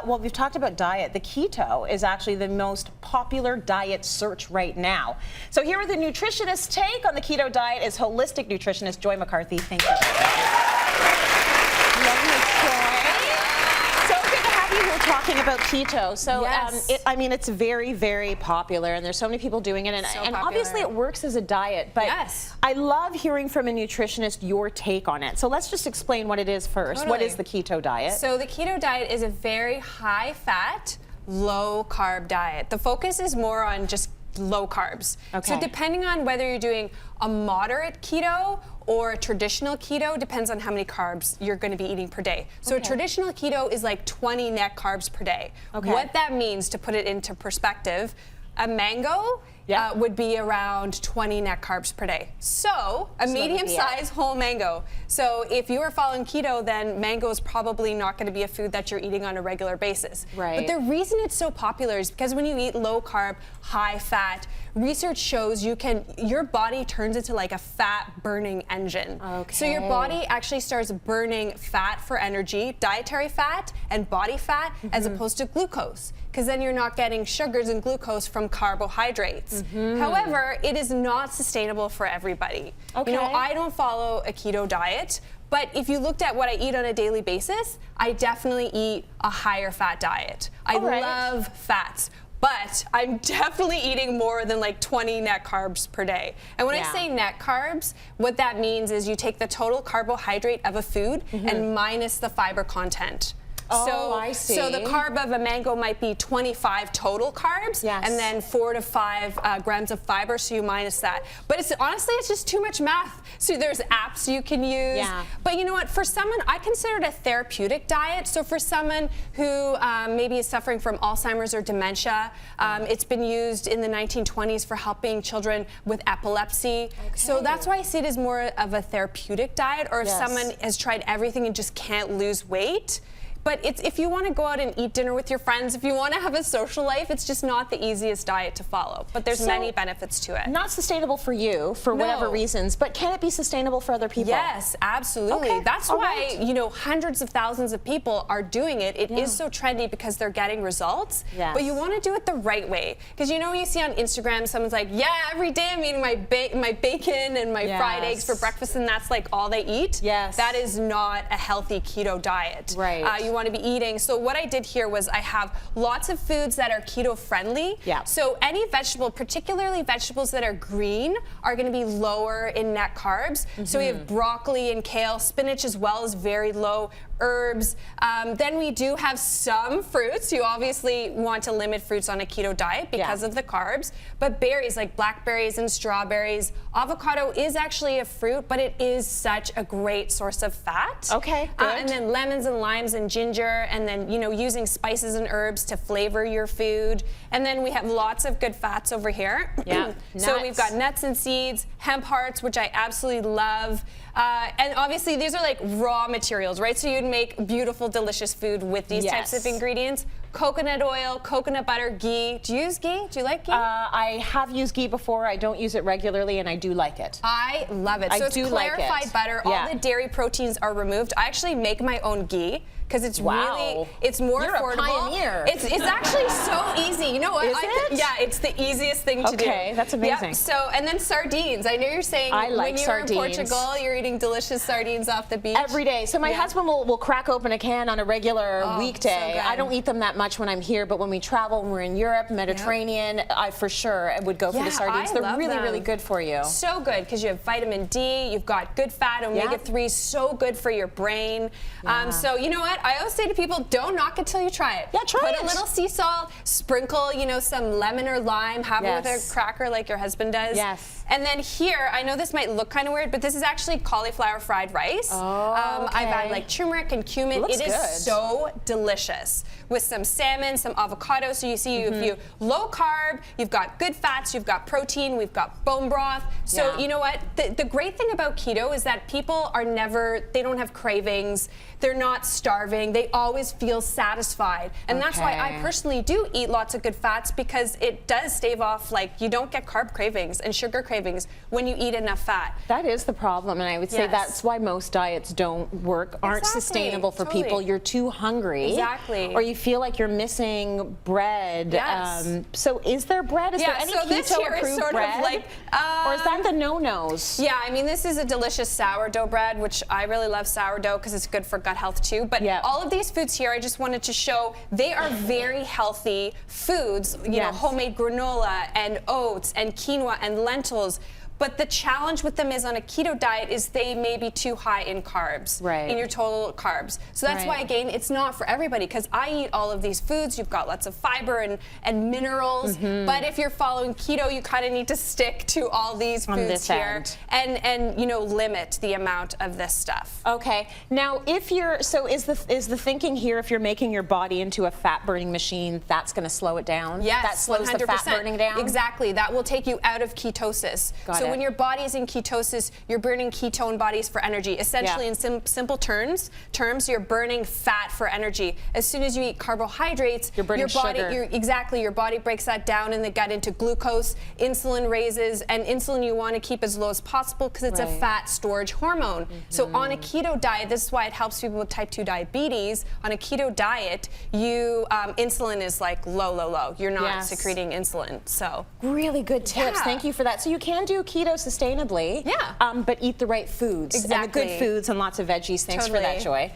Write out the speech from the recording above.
well, we've talked about diet. The keto is actually the most popular diet search right now. So here with the nutritionist take on the keto diet is holistic nutritionist Joy McCarthy. Thank you. Love Ms. Joy. So good to have you here talking about keto. So yes. I mean, it's very, very popular, and there's so many people doing it, and, So and popular. obviously it works as a diet. But yes. I love hearing from a nutritionist your take on it. So let's just explain what it is first. Totally. What is the keto diet? So the keto diet is a very high-fat, low-carb diet. The focus is more on just low carbs. Okay. So depending on whether you're doing a moderate keto or a traditional keto, depends on how many carbs you're going to be eating per day. So Okay. a traditional keto is like 20 net carbs per day. Okay. What that means, to put it into perspective, a mango Yeah. would be around 20 net carbs per day. So a that would be medium-sized whole mango. So if you are following keto, then mango is probably not going to be a food that you're eating on a regular basis. Right. But the reason it's so popular is because when you eat low carb, high fat, research shows your body turns into like a fat burning engine. Okay. So your body actually starts burning fat for energy, dietary fat and body fat, as opposed to glucose, because then you're not getting sugars and glucose from carbohydrates. However, it is not sustainable for everybody. Okay. You know, I don't follow a keto diet, but if you looked at what I eat on a daily basis, I definitely eat a higher fat diet. I All right. love fats. But I'm definitely eating more than like 20 net carbs per day. And when Yeah. I say net carbs, what that means is you take the total carbohydrate of a food and minus the fiber content. Oh, I see. So the carb of a mango might be 25 total carbs, Yes. and then 4 to 5 grams of fiber, so you minus that. But honestly, it's just too much math. So there's apps you can use. Yeah. But you know what? For someone, I consider it a therapeutic diet. So for someone who maybe is suffering from Alzheimer's or dementia, it's been used in the 1920s for helping children with epilepsy. So that's why I see it as more of a therapeutic diet, or if Yes. someone has tried everything and just can't lose weight. But if you want to go out and eat dinner with your friends, if you want to have a social life, it's just not the easiest diet to follow. But there's So, many benefits to it. Not sustainable for you, for whatever No. reasons, but can it be sustainable for other people? Yes, absolutely. Okay, That's all why, right. you know, hundreds of thousands of people are doing it. It is so trendy because they're getting results. Yes. But you want to do it the right way. Because you know when you see on Instagram, someone's like, yeah, every day I'm eating my bacon and my fried eggs for breakfast, and that's like all they eat. Yes. That is not a healthy keto diet. Right. You want to be eating. So what I did here was I have lots of foods that are keto friendly. Yeah. So any vegetable, particularly vegetables that are green, are going to be lower in net carbs. So we have broccoli and kale, spinach as well is very low, herbs. Then we do have some fruits. You obviously want to limit fruits on a keto diet because of the carbs. But berries like blackberries and strawberries, avocado is actually a fruit, but it is such a great source of fat. Okay, good. And then lemons and limes and ginger, and then, you know, using spices and herbs to flavor your food. And then we have lots of good fats over here. Yeah. So we've got nuts and seeds, hemp hearts, which I absolutely love. And obviously these are like raw materials, right? So you'd make beautiful, delicious food with these types of ingredients. Coconut oil, coconut butter, ghee. Do you use ghee? Do you like ghee? I have used ghee before. I don't use it regularly, and I do like it. I love it. I So it's do like clarified it. butter. Yeah. All the dairy proteins are removed. I actually make my own ghee because it's Wow. it's more You're a affordable. pioneer. It's actually so easy. You know what? Is it? Yeah, it's the easiest thing to do. Okay, that's amazing. Yep. So, and then sardines. I know you're saying I like when you're sardines. in Portugal, you're eating delicious sardines off the beach. Every day. So my husband will crack open a can on a regular weekday. so good. I don't eat them that much when I'm here, but when we travel, when we're in Europe, Mediterranean, I for sure would go for the sardines. I They're love really, them. really good for you. So good because you have vitamin D, you've got good fat, omega-3, so good for your brain. So you know what? I always say to people, don't knock it till you try it. Yeah, try it. Put a little sea salt, sprinkle, you know, some lemon or lime, have it with a cracker like your husband does. Yes. And then here, I know this might look kind of weird, but this is actually cauliflower fried rice. Oh, I've added like turmeric and cumin. Looks It is good. so delicious with some salmon, some avocado. So you see, if you low carb, you've got good fats, you've got protein, we've got bone broth. So you know what? The great thing about keto is that people are they don't have cravings. They're not starving. starving. They always feel satisfied. And that's why I personally do eat lots of good fats, because it does stave off, like, you don't get carb cravings and sugar cravings when you eat enough fat. That is the problem, and I would say that's why most diets don't work, aren't sustainable for people. You're too hungry. Or you feel like you're missing bread. So is there bread? Is there any keto-approved bread? Or is that the no-nos? Yeah, I mean, this is a delicious sourdough bread, which I really love sourdough because it's good for gut health too. But all of these foods here, I just wanted to show, they are very healthy foods. You know, homemade granola and oats and quinoa and lentils. But the challenge with them is, on a keto diet, is they may be too high in carbs, in your total carbs. So that's why, again, it's not for everybody, because I eat all of these foods. You've got lots of fiber and minerals. But if you're following keto, you kind of need to stick to all these foods here and you know, limit the amount of this stuff. Okay. Now, if you're, so is the thinking here, if you're making your body into a fat burning machine, that's going to slow it down? Yes, that slows 100%. the fat burning down? Exactly. That will take you out of ketosis. So when your body is in ketosis, you're burning ketone bodies for energy. Essentially, in simple terms, you're burning fat for energy. As soon as you eat carbohydrates, you're burning sugar. Your body breaks that down in the gut into glucose. Insulin raises, and insulin you want to keep as low as possible because it's a fat storage hormone. So on a keto diet, this is why it helps people with type 2 diabetes. On a keto diet, you insulin is like low. You're not secreting insulin. So really good tips. Thank you for that. So you can do keto sustainably, but eat the right foods and the good foods and lots of veggies. Thanks for that, Joy.